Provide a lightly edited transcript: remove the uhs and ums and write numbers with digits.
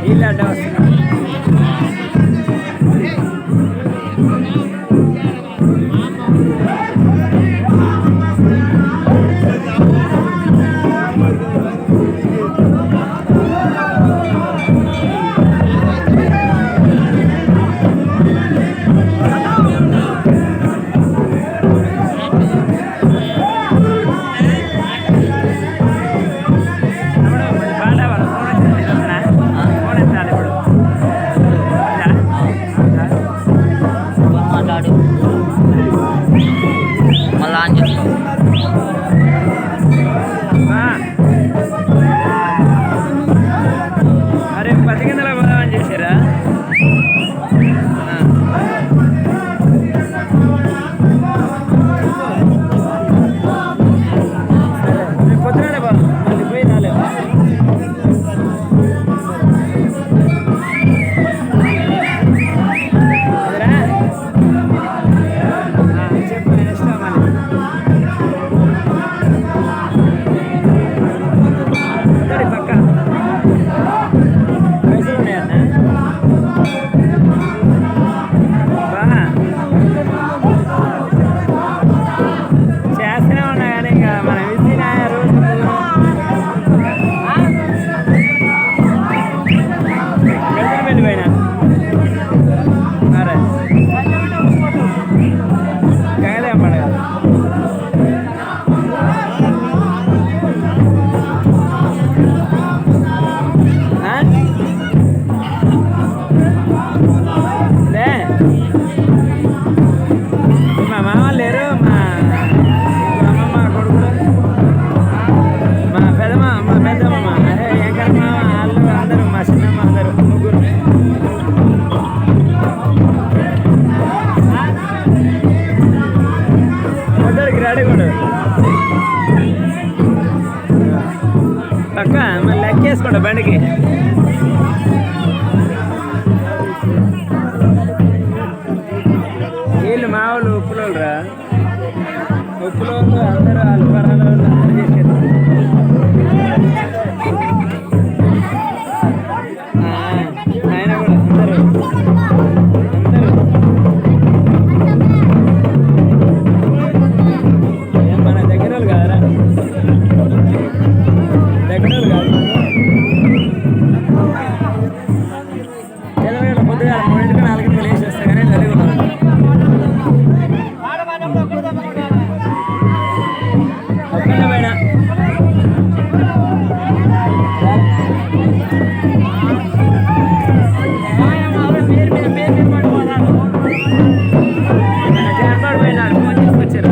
నీళ్ళు అడ్డ వస్తున్నాయి. మళ్ళీ ఆన్ చేసుకో. అరే 10 గంటల పోదామని చేశారా? పొద్దునే బా మళ్ళీ పోయి రాలేవు. చెప్పు నేను ఇష్టం మళ్ళీ పక్క పైసలు ఉన్నాయన్న బా చేస్తూనే ఉన్నా కానీ ఇంకా మన విసిన రోజు వెళ్ళిపోయినా అరే కదే పడగ మా మామ లేరు, మా అమ్మమ్మ కొడుకులు, మా పెద్దమ్మ అరే ఎంకర మామ వాళ్ళు అందరూ, మా చిన్నమ్మ అందరూ ముగ్గురు. పొద్దుడికి రెడీ కూడా పక్క మళ్ళీ లెక్కేసుకోండి బండికి.